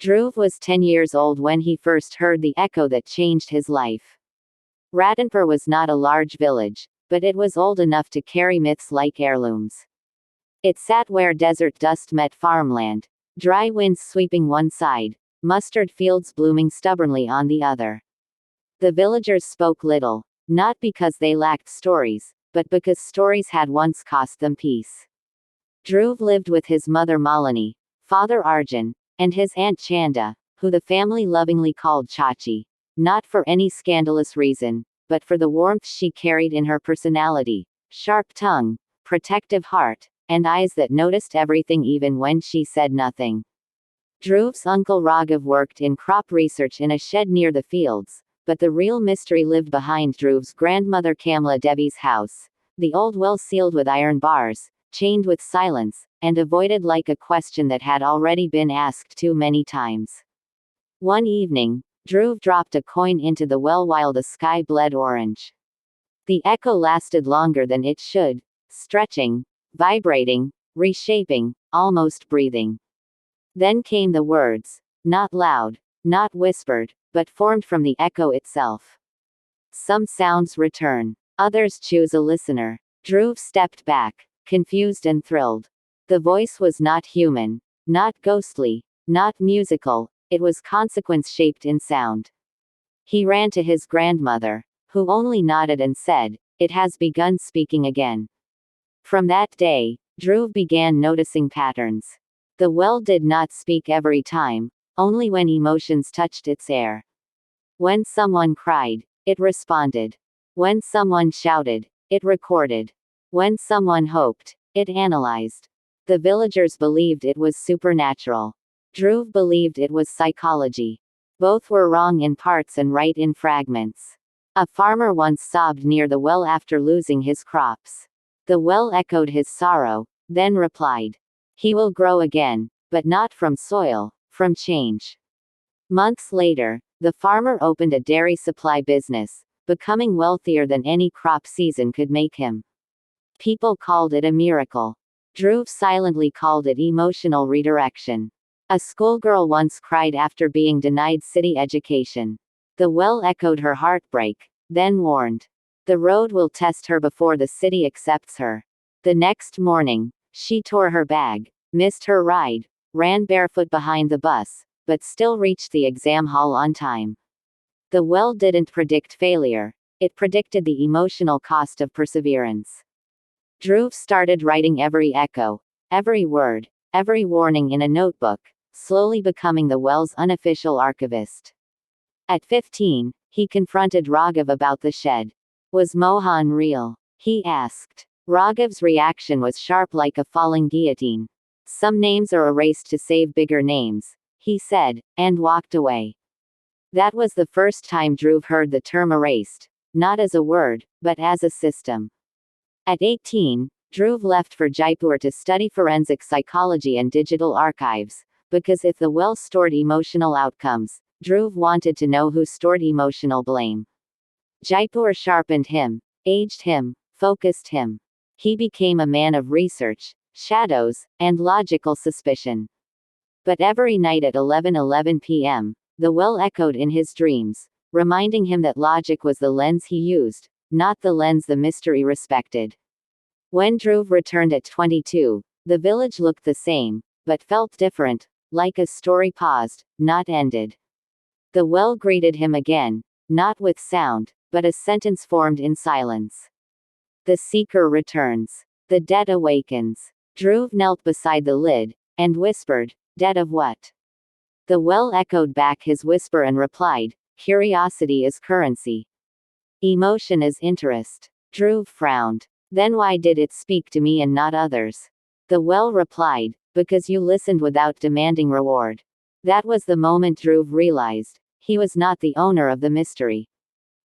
Dhruv was 10 years old when he first heard the echo that changed his life. Ratanpur was not a large village, but it was old enough to carry myths like heirlooms. It sat where desert dust met farmland, dry winds sweeping one side, mustard fields blooming stubbornly on the other. The villagers spoke little, not because they lacked stories, but because stories had once cost them peace. Dhruv lived with his mother Malini, father Arjun, and his aunt Chanda, who the family lovingly called Chachi, not for any scandalous reason, but for the warmth she carried in her personality, sharp tongue, protective heart, and eyes that noticed everything even when she said nothing. Dhruv's uncle Raghav worked in crop research in a shed near the fields, but the real mystery lived behind Dhruv's grandmother Kamla Devi's house, the old well sealed with iron bars, chained with silence, and avoided like a question that had already been asked too many times. One evening, Dhruv dropped a coin into the well while the sky bled orange. The echo lasted longer than it should, stretching, vibrating, reshaping, almost breathing. Then came the words, not loud, not whispered, but formed from the echo itself. Some sounds return, others choose a listener. Dhruv stepped back, confused and thrilled. The voice was not human, not ghostly, not musical, it was consequence-shaped in sound. He ran to his grandmother, who only nodded and said, "It has begun speaking again." From that day, Dhruv began noticing patterns. The well did not speak every time, only when emotions touched its air. When someone cried, it responded. When someone shouted, it recorded. When someone hoped, it analyzed. The villagers believed it was supernatural. Dhruv believed it was psychology. Both were wrong in parts and right in fragments. A farmer once sobbed near the well after losing his crops. The well echoed his sorrow, then replied, "He will grow again, but not from soil, from change." Months later, the farmer opened a dairy supply business, becoming wealthier than any crop season could make him. People called it a miracle. Dhruv silently called it emotional redirection. A schoolgirl once cried after being denied city education. The well echoed her heartbreak, then warned, "The road will test her before the city accepts her." The next morning, she tore her bag, missed her ride, ran barefoot behind the bus, but still reached the exam hall on time. The well didn't predict failure, it predicted the emotional cost of perseverance. Dhruv started writing every echo, every word, every warning in a notebook, slowly becoming the well's unofficial archivist. At 15, he confronted Raghav about the shed. Was Mohan real? He asked. Raghav's reaction was sharp like a falling guillotine. Some names are erased to save bigger names, he said, and walked away. That was the first time Dhruv heard the term erased, not as a word, but as a system. At 18, Dhruv left for Jaipur to study forensic psychology and digital archives, because if the well stored emotional outcomes, Dhruv wanted to know who stored emotional blame. Jaipur sharpened him, aged him, focused him. He became a man of research, shadows, and logical suspicion. But every night at 11:11 p.m., the well echoed in his dreams, reminding him that logic was the lens he used, not the lens the mystery respected. When Dhruv returned at 22, the village looked the same, but felt different, like a story paused, not ended. The well greeted him again, not with sound, but a sentence formed in silence. The seeker returns. The dead awakens. Dhruv knelt beside the lid, and whispered, "Dead of what?" The well echoed back his whisper and replied, "Curiosity is currency. Emotion is interest." Dhruv frowned. "Then why did it speak to me and not others?" The well replied, "Because you listened without demanding reward." That was the moment Dhruv realized, he was not the owner of the mystery.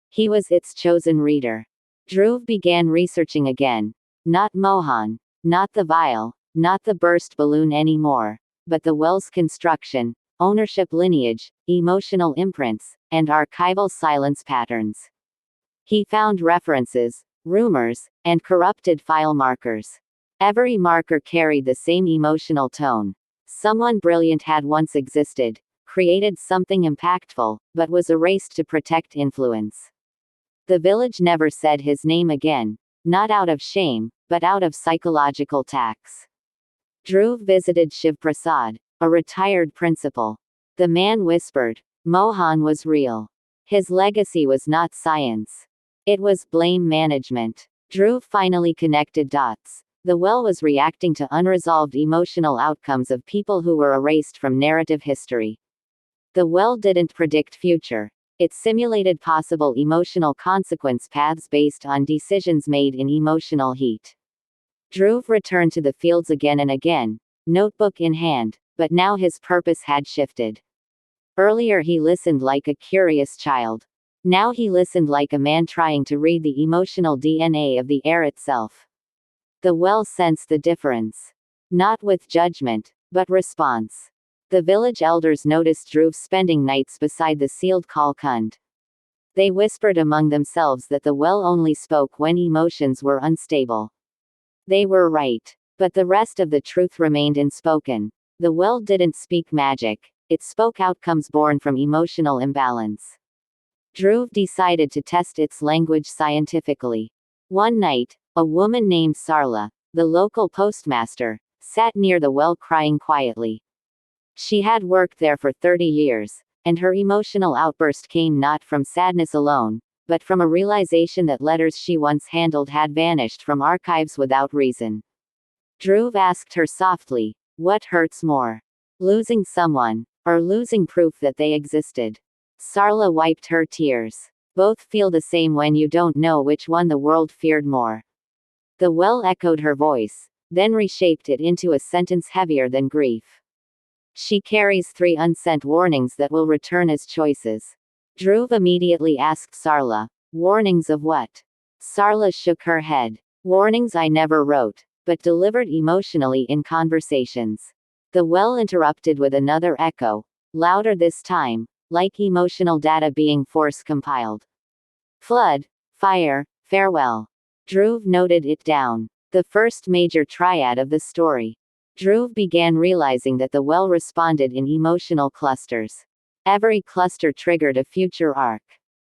He was its chosen reader. Dhruv began researching again. Not Mohan, not the vial, not the burst balloon anymore, but the well's construction, ownership lineage, emotional imprints, and archival silence patterns. He found references, rumors, and corrupted file markers. Every marker carried the same emotional tone. Someone brilliant had once existed, created something impactful, but was erased to protect influence. The village never said his name again, not out of shame, but out of psychological tax. Dhruv visited Shiv Prasad, a retired principal. The man whispered, Mohan was real. His legacy was not science. It was blame management. Dhruv finally connected dots. The well was reacting to unresolved emotional outcomes of people who were erased from narrative history. The well didn't predict future. It simulated possible emotional consequence paths based on decisions made in emotional heat. Dhruv returned to the fields again and again, notebook in hand, but now his purpose had shifted. Earlier he listened like a curious child. Now he listened like a man trying to read the emotional DNA of the air itself. The well sensed the difference. Not with judgment, but response. The village elders noticed Dhruv spending nights beside the sealed Kalkund. They whispered among themselves that the well only spoke when emotions were unstable. They were right. But the rest of the truth remained unspoken. The well didn't speak magic, it spoke outcomes born from emotional imbalance. Dhruv decided to test its language scientifically. One night, a woman named Sarla, the local postmaster, sat near the well crying quietly. She had worked there for 30 years, and her emotional outburst came not from sadness alone, but from a realization that letters she once handled had vanished from archives without reason. Dhruv asked her softly, what hurts more? Losing someone, or losing proof that they existed? Sarla wiped her tears. Both feel the same when you don't know which one the world feared more. The well echoed her voice, then reshaped it into a sentence heavier than grief. She carries 3 unsent warnings that will return as choices. Dhruv immediately asked Sarla, warnings of what? Sarla shook her head. Warnings I never wrote, but delivered emotionally in conversations. The well interrupted with another echo, louder this time, like emotional data being force-compiled. Flood, fire, farewell. Dhruv noted it down. The first major triad of the story. Dhruv began realizing that the well responded in emotional clusters. Every cluster triggered a future arc.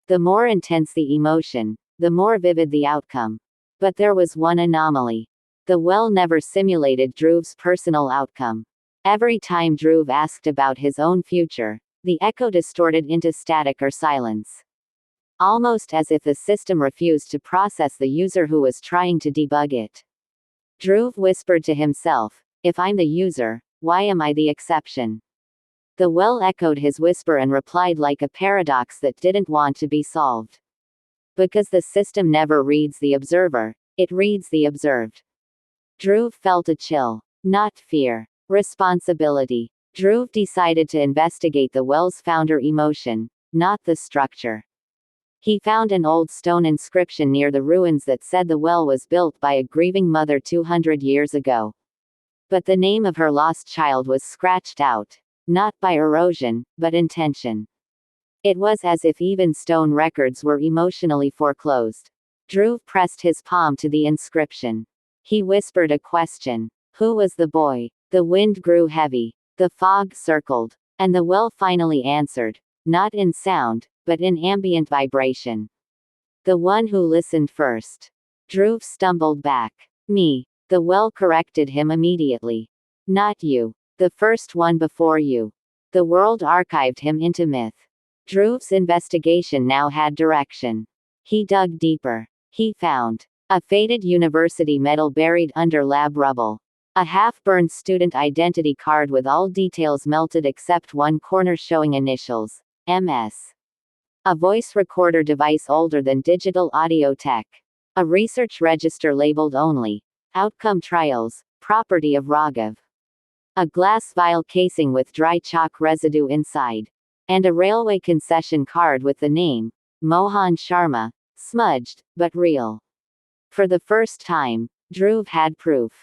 The more intense the emotion, the more vivid the outcome. But there was one anomaly. The well never simulated Dhruv's personal outcome. Every time Dhruv asked about his own future, the echo distorted into static or silence. Almost as if the system refused to process the user who was trying to debug it. Dhruv whispered to himself, if I'm the user, why am I the exception? The well echoed his whisper and replied like a paradox that didn't want to be solved. Because the system never reads the observer, it reads the observed. Dhruv felt a chill. Not fear. Responsibility. Dhruv decided to investigate the well's founder emotion, not the structure. He found an old stone inscription near the ruins that said the well was built by a grieving mother 200 years ago. But the name of her lost child was scratched out, not by erosion, but intention. It was as if even stone records were emotionally foreclosed. Dhruv pressed his palm to the inscription. He whispered a question. Who was the boy? The wind grew heavy. The fog circled. And the well finally answered, not in sound, but in ambient vibration. The one who listened first. Dhruv stumbled back. Me. The well corrected him immediately. Not you. The first one before you. The world archived him into myth. Dhruv's investigation now had direction. He dug deeper. He found a faded university medal buried under lab rubble. A half-burned student identity card with all details melted except one corner showing initials, MS. A voice recorder device older than digital audio tech. A research register labeled only, Outcome Trials, property of Raghav. A glass vial casing with dry chalk residue inside. And a railway concession card with the name, Mohan Sharma, smudged, but real. For the first time, Dhruv had proof.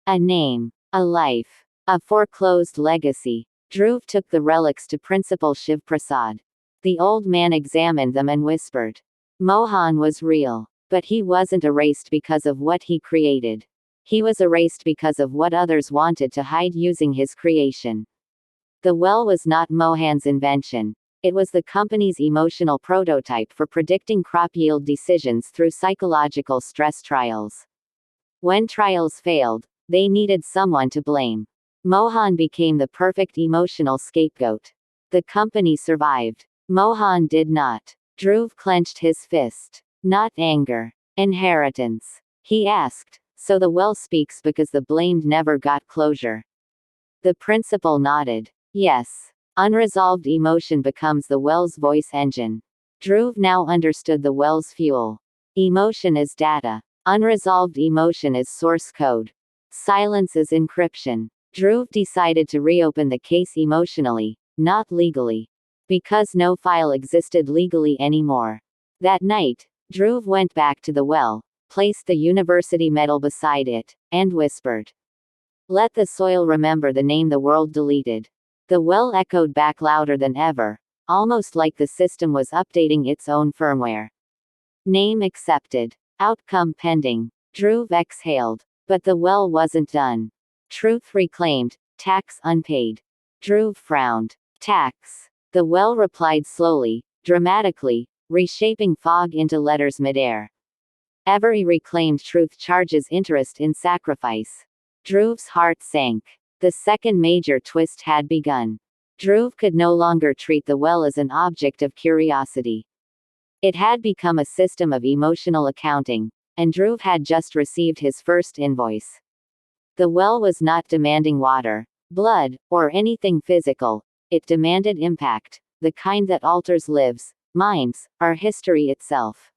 A name. A life. A foreclosed legacy. Dhruv took the relics to Principal Shiv Prasad. The old man examined them and whispered. Mohan was real. But he wasn't erased because of what he created. He was erased because of what others wanted to hide using his creation. The well was not Mohan's invention. It was the company's emotional prototype for predicting crop yield decisions through psychological stress trials. When trials failed, they needed someone to blame. Mohan became the perfect emotional scapegoat. The company survived. Mohan did not. Dhruv clenched his fist. Not anger. Inheritance. He asked. So the well speaks because the blamed never got closure. The principal nodded. Yes. Unresolved emotion becomes the well's voice engine. Dhruv now understood the well's fuel. Emotion is data. Unresolved emotion is source code. Silence is encryption. Dhruv decided to reopen the case emotionally, not legally. Because no file existed legally anymore. That night, Dhruv went back to the well, placed the university medal beside it, and whispered, "Let the soil remember the name the world deleted." The well echoed back louder than ever, almost like the system was updating its own firmware. Name accepted. Outcome pending. Dhruv exhaled. But the well wasn't done. Truth reclaimed. Tax unpaid. Dhruv frowned. Tax. The well replied slowly, dramatically, reshaping fog into letters midair. Every reclaimed truth charges interest in sacrifice. Dhruv's heart sank. The second major twist had begun. Dhruv could no longer treat the well as an object of curiosity. It had become a system of emotional accounting, and Dhruv had just received his first invoice. The well was not demanding water, blood, or anything physical. It demanded impact, the kind that alters lives, minds, our history itself.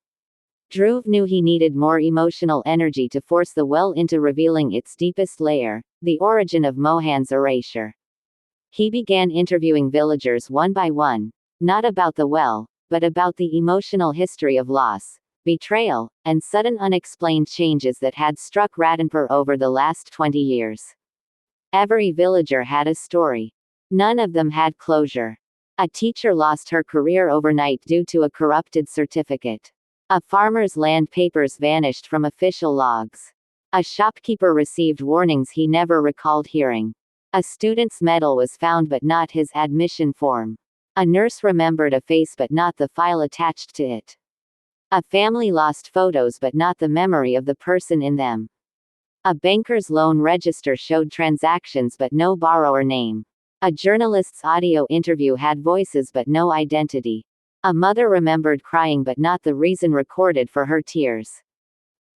Dhruv knew he needed more emotional energy to force the well into revealing its deepest layer, the origin of Mohan's erasure. He began interviewing villagers one by one, not about the well, but about the emotional history of loss, betrayal, and sudden unexplained changes that had struck Radhanpur over the last 20 years. Every villager had a story. None of them had closure. A teacher lost her career overnight due to a corrupted certificate. A farmer's land papers vanished from official logs. A shopkeeper received warnings he never recalled hearing. A student's medal was found but not his admission form. A nurse remembered a face but not the file attached to it. A family lost photos but not the memory of the person in them. A banker's loan register showed transactions but no borrower name. A journalist's audio interview had voices but no identity. A mother remembered crying but not the reason recorded for her tears.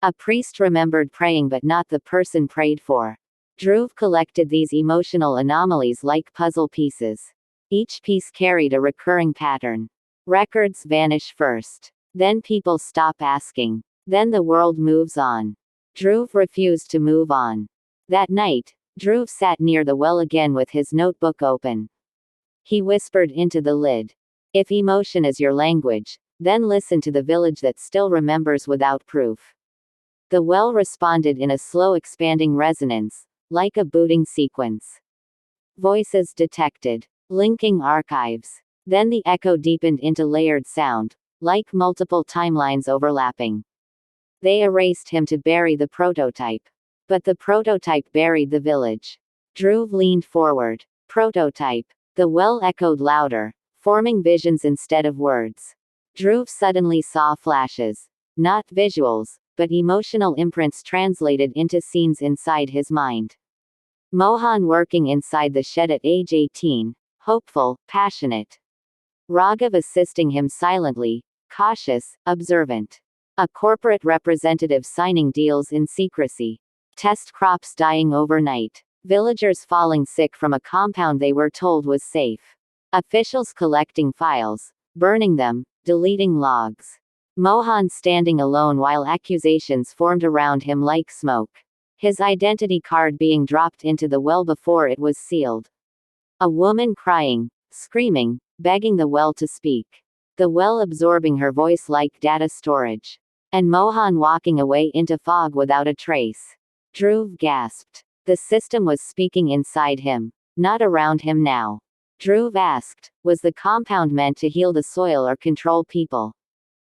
A priest remembered praying but not the person prayed for. Dhruv collected these emotional anomalies like puzzle pieces. Each piece carried a recurring pattern. Records vanish first. Then people stop asking. Then the world moves on. Dhruv refused to move on. That night, Dhruv sat near the well again with his notebook open. He whispered into the lid. If emotion is your language, then listen to the village that still remembers without proof. The well responded in a slow expanding resonance, like a booting sequence. Voices detected. Linking archives. Then the echo deepened into layered sound, like multiple timelines overlapping. They erased him to bury the prototype. But the prototype buried the village. Dhruv leaned forward. Prototype. The well echoed louder, forming visions instead of words. Dhruv suddenly saw flashes. Not visuals, but emotional imprints translated into scenes inside his mind. Mohan working inside the shed at age 18, hopeful, passionate. Raghav assisting him silently, cautious, observant. A corporate representative signing deals in secrecy. Test crops dying overnight. Villagers falling sick from a compound they were told was safe. Officials collecting files, burning them, deleting logs. Mohan standing alone while accusations formed around him like smoke. His identity card being dropped into the well before it was sealed. A woman crying, screaming, begging the well to speak. The well absorbing her voice like data storage. And Mohan walking away into fog without a trace. Dhruv gasped. The system was speaking inside him, not around him now. Dhruv asked, was the compound meant to heal the soil or control people?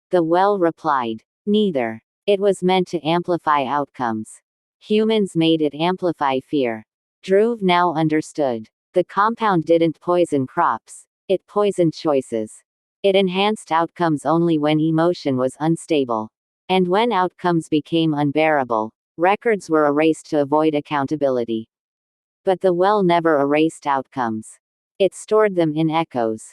The well replied, neither. It was meant to amplify outcomes. Humans made it amplify fear. Dhruv now understood. The compound didn't poison crops, it poisoned choices. It enhanced outcomes only when emotion was unstable. And when outcomes became unbearable, records were erased to avoid accountability. But the well never erased outcomes. It stored them in echoes.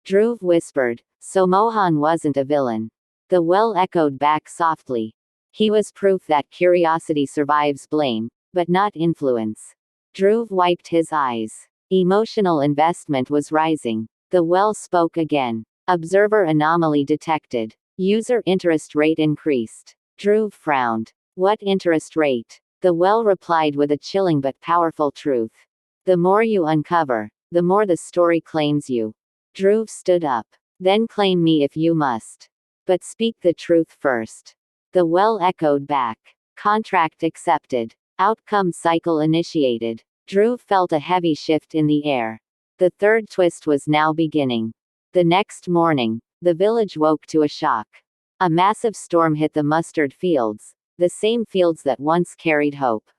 Dhruv whispered, "So Mohan wasn't a villain." The well echoed back softly. "He was proof that curiosity survives blame, but not influence." Dhruv wiped his eyes. Emotional investment was rising. The well spoke again. "Observer anomaly detected. User interest rate increased." Dhruv frowned. "What interest rate?" The well replied with a chilling but powerful truth. "The more you uncover, the more the story claims you." Dhruv stood up. "Then claim me if you must. But speak the truth first." The well echoed back. "Contract accepted. Outcome cycle initiated." Dhruv felt a heavy shift in the air. The third twist was now beginning. The next morning, the village woke to a shock. A massive storm hit the mustard fields, the same fields that once carried hope.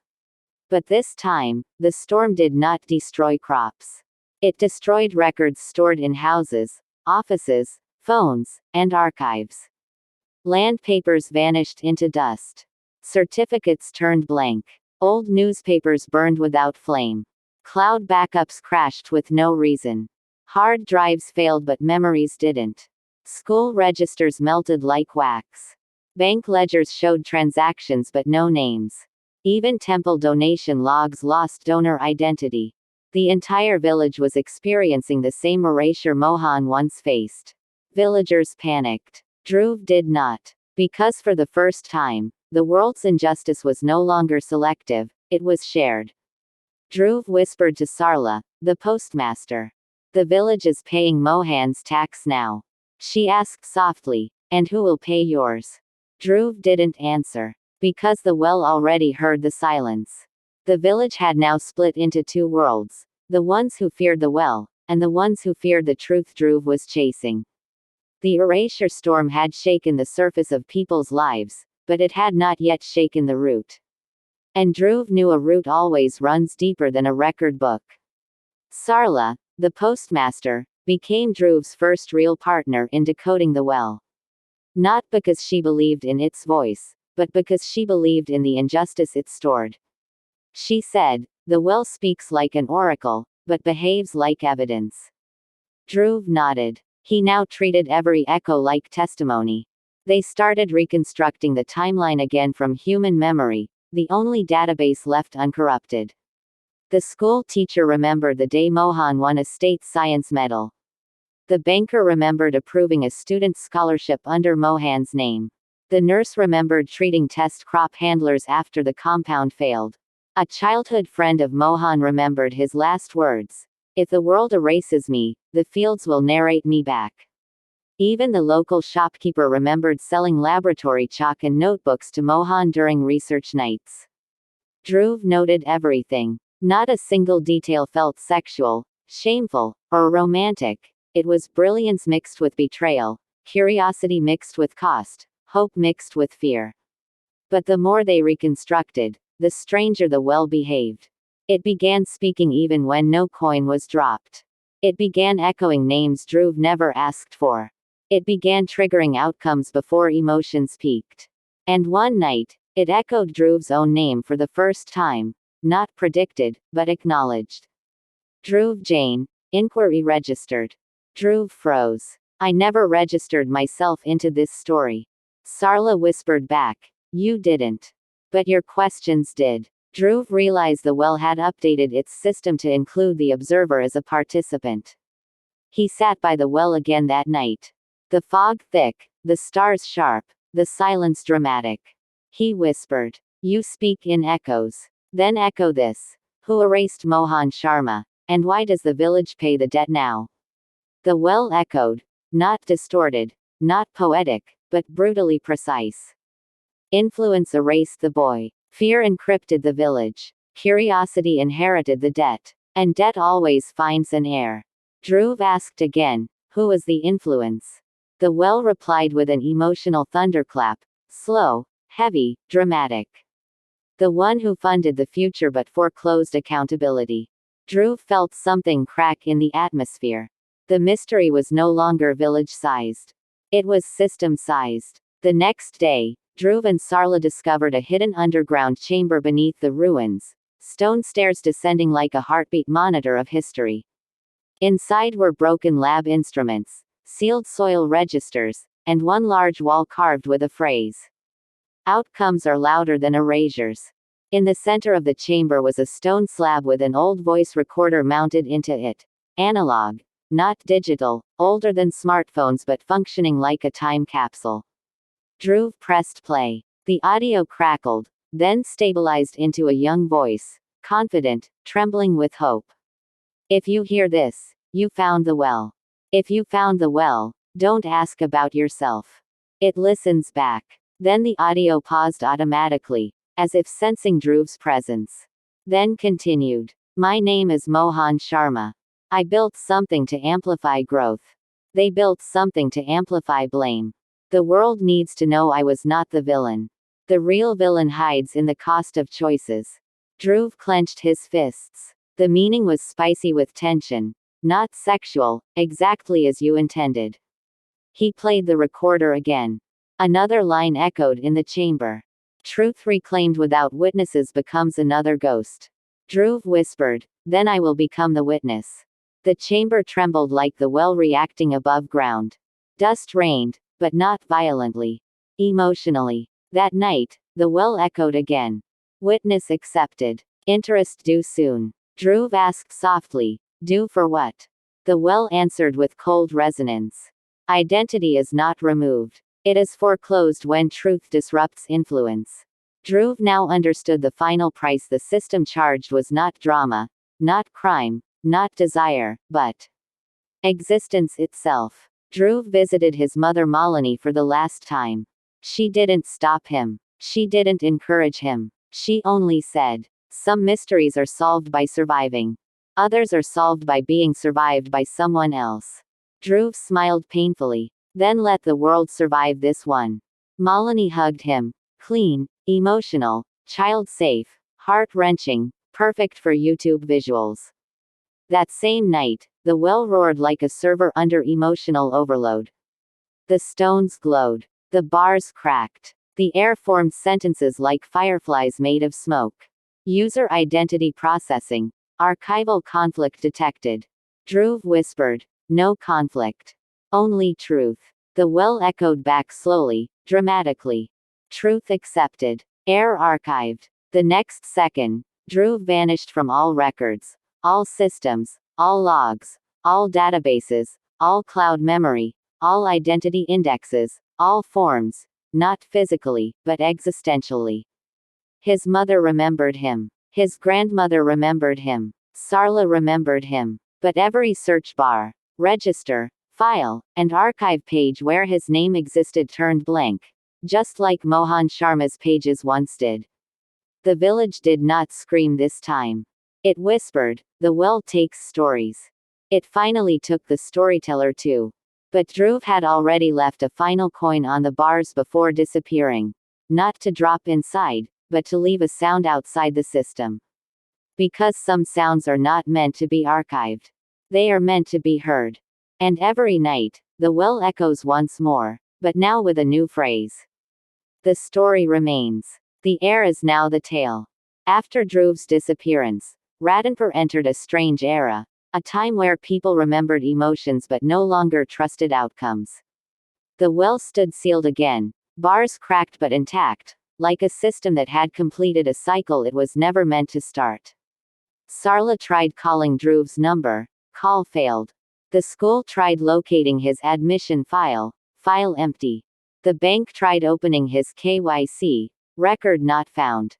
But this time, the storm did not destroy crops. It destroyed records stored in houses, offices, phones, and archives. Land papers vanished into dust. Certificates turned blank. Old newspapers burned without flame. Cloud backups crashed with no reason. Hard drives failed but memories didn't. School registers melted like wax. Bank ledgers showed transactions but no names. Even temple donation logs lost donor identity. The entire village was experiencing the same erasure Mohan once faced. Villagers panicked. Dhruv did not. Because for the first time, the world's injustice was no longer selective, it was shared. Dhruv whispered to Sarla, the postmaster. "The village is paying Mohan's tax now." She asked softly, "And who will pay yours?" Dhruv didn't answer. Because the well already heard the silence. The village had now split into two worlds. The ones who feared the well, and the ones who feared the truth Dhruv was chasing. The erasure storm had shaken the surface of people's lives, but it had not yet shaken the root. And Dhruv knew a root always runs deeper than a record book. Sarla, the postmaster, became Dhruv's first real partner in decoding the well. Not because she believed in its voice, but because she believed in the injustice it stored. She said, "The well speaks like an oracle, but behaves like evidence." Dhruv nodded. He now treated every echo like testimony. They started reconstructing the timeline again from human memory, the only database left uncorrupted. The school teacher remembered the day Mohan won a state science medal. The banker remembered approving a student's scholarship under Mohan's name. The nurse remembered treating test crop handlers after the compound failed. A childhood friend of Mohan remembered his last words: "If the world erases me, the fields will narrate me back." Even the local shopkeeper remembered selling laboratory chalk and notebooks to Mohan during research nights. Dhruv noted everything. Not a single detail felt sexual, shameful, or romantic. It was brilliance mixed with betrayal, curiosity mixed with cost, hope mixed with fear. But the more they reconstructed, the stranger the well behaved. It began speaking even when no coin was dropped. It began echoing names Dhruv never asked for. It began triggering outcomes before emotions peaked. And one night, it echoed Dhruv's own name for the first time, not predicted, but acknowledged. "Dhruv Jain, inquiry registered." Dhruv froze. "I never registered myself into this story." Sarla whispered back, "You didn't. But your questions did." Dhruv realized the well had updated its system to include the observer as a participant. He sat by the well again that night. The fog thick, the stars sharp, the silence dramatic. He whispered, "You speak in echoes. Then echo this. Who erased Mohan Sharma? And why does the village pay the debt now?" The well echoed. Not distorted, not poetic, but brutally precise. Influence erased the boy. Fear encrypted the village. Curiosity inherited the debt. And debt always finds an heir. Dhruv asked again, "Who was the influence?" The well replied with an emotional thunderclap. Slow, heavy, dramatic. "The one who funded the future but foreclosed accountability." Dhruv felt something crack in the atmosphere. The mystery was no longer village-sized. It was system-sized. The next day, Dhruv and Sarla discovered a hidden underground chamber beneath the ruins, stone stairs descending like a heartbeat monitor of history. Inside were broken lab instruments, sealed soil registers, and one large wall carved with a phrase. Outcomes are louder than erasures. In the center of the chamber was a stone slab with an old voice recorder mounted into it. Analog, not digital, older than smartphones but functioning like a time capsule. Dhruv pressed play. The audio crackled, then stabilized into a young voice, confident, trembling with hope. If you hear this, you found the well. If you found the well, don't ask about yourself. It listens back. Then the audio paused automatically, as if sensing Dhruv's presence. Then continued. My name is Mohan Sharma. I built something to amplify growth. They built something to amplify blame. The world needs to know I was not the villain. The real villain hides in the cost of choices. Dhruv clenched his fists. The meaning was spicy with tension. Not sexual, exactly as you intended. He played the recorder again. Another line echoed in the chamber. Truth reclaimed without witnesses becomes another ghost. Dhruv whispered, then I will become the witness. The chamber trembled like the well reacting above ground. Dust rained, but not violently. Emotionally. That night, the well echoed again. Witness accepted. Interest due soon. Dhruv asked softly, due for what? The well answered with cold resonance. Identity is not removed. It is foreclosed when truth disrupts influence. Dhruv now understood the final price the system charged was not drama, not crime, not desire, but existence itself. Dhruv visited his mother Malini for the last time. She didn't stop him. She didn't encourage him. She only said, some mysteries are solved by surviving. Others are solved by being survived by someone else. Dhruv smiled painfully. Then let the world survive this one. Malini hugged him. Clean, emotional, child-safe, heart-wrenching, perfect for YouTube visuals. That same night, the well roared like a server under emotional overload. The stones glowed. The bars cracked. The air formed sentences like fireflies made of smoke. User identity processing. Archival conflict detected. Dhruv whispered, no conflict. Only truth. The well echoed back slowly, dramatically. Truth accepted. Error archived. The next second, Dhruv vanished from all records, all systems, all logs, all databases, all cloud memory, all identity indexes, all forms, not physically, but existentially. His mother remembered him. His grandmother remembered him. Sarla remembered him. But every search bar, register, file, and archive page where his name existed turned blank, just like Mohan Sharma's pages once did. The village did not scream this time. It whispered, the well takes stories. It finally took the storyteller too. But Dhruv had already left a final coin on the bars before disappearing. Not to drop inside, but to leave a sound outside the system. Because some sounds are not meant to be archived. They are meant to be heard. And every night, the well echoes once more, but now with a new phrase. The story remains. The air is now the tale. After Dhruv's disappearance, Radhanpur entered a strange era, a time where people remembered emotions but no longer trusted outcomes. The well stood sealed again, bars cracked but intact, like a system that had completed a cycle it was never meant to start. Sarla tried calling Dhruv's number, call failed. The school tried locating his admission file empty. The bank tried opening his KYC, record not found.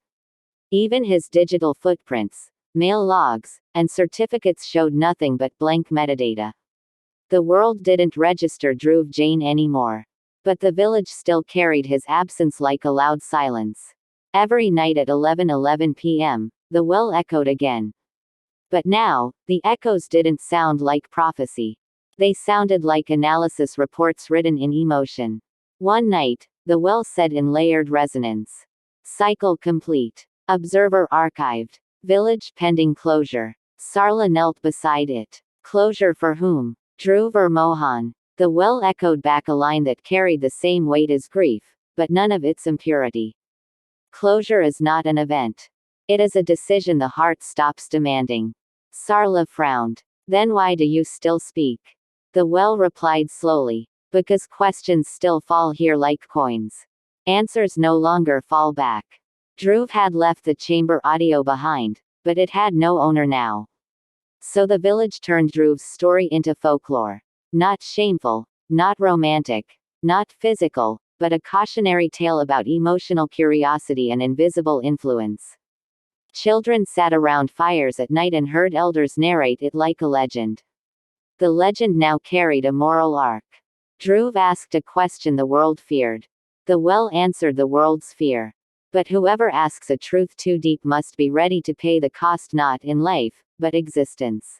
Even his digital footprints, mail logs, and certificates showed nothing but blank metadata. The world didn't register Dhruv Jain anymore. But the village still carried his absence like a loud silence. Every night at 11:11 p.m., the well echoed again. But now, the echoes didn't sound like prophecy. They sounded like analysis reports written in emotion. One night, the well said in layered resonance. Cycle complete. Observer archived. Village pending closure. Sarla knelt beside it. Closure for whom? Dhruv or Mohan? The well echoed back a line that carried the same weight as grief, but none of its impurity. Closure is not an event. It is a decision the heart stops demanding. Sarla frowned. Then why do you still speak? The well replied slowly. Because questions still fall here like coins. Answers no longer fall back. Dhruv had left the chamber audio behind, but it had no owner now. So the village turned Dhruv's story into folklore. Not shameful, not romantic, not physical, but a cautionary tale about emotional curiosity and invisible influence. Children sat around fires at night and heard elders narrate it like a legend. The legend now carried a moral arc. Dhruv asked a question the world feared. The well answered the world's fear. But whoever asks a truth too deep must be ready to pay the cost, not in life, but existence.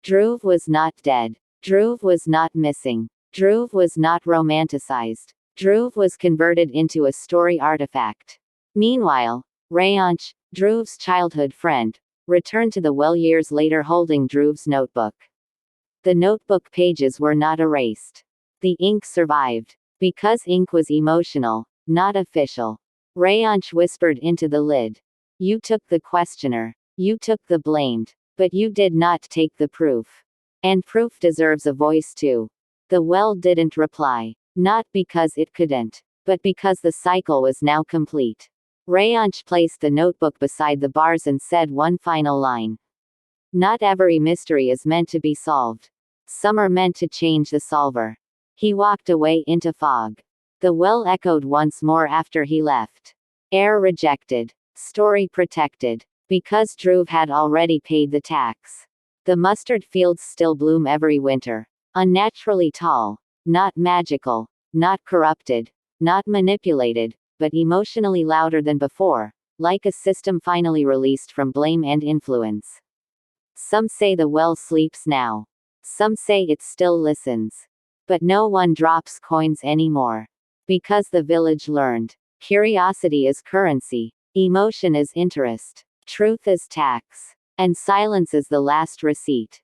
Dhruv was not dead. Dhruv was not missing. Dhruv was not romanticized. Dhruv was converted into a story artifact. Meanwhile, Rayansh, Dhruv's childhood friend, returned to the well years later holding Dhruv's notebook. The notebook pages were not erased. The ink survived. Because ink was emotional, not official. Rayansh whispered into the lid. You took the questioner. You took the blamed. But you did not take the proof. And proof deserves a voice too. The well didn't reply. Not because it couldn't, but because the cycle was now complete. Rayansh placed the notebook beside the bars and said one final line. Not every mystery is meant to be solved. Some are meant to change the solver. He walked away into fog. The well echoed once more after he left. Air rejected. Story protected. Because Dhruv had already paid the tax. The mustard fields still bloom every winter. Unnaturally tall. Not magical. Not corrupted. Not manipulated, but emotionally louder than before, like a system finally released from blame and influence. Some say the well sleeps now. Some say it still listens. But no one drops coins anymore. Because the village learned. Curiosity is currency. Emotion is interest. Truth is tax. And silence is the last receipt.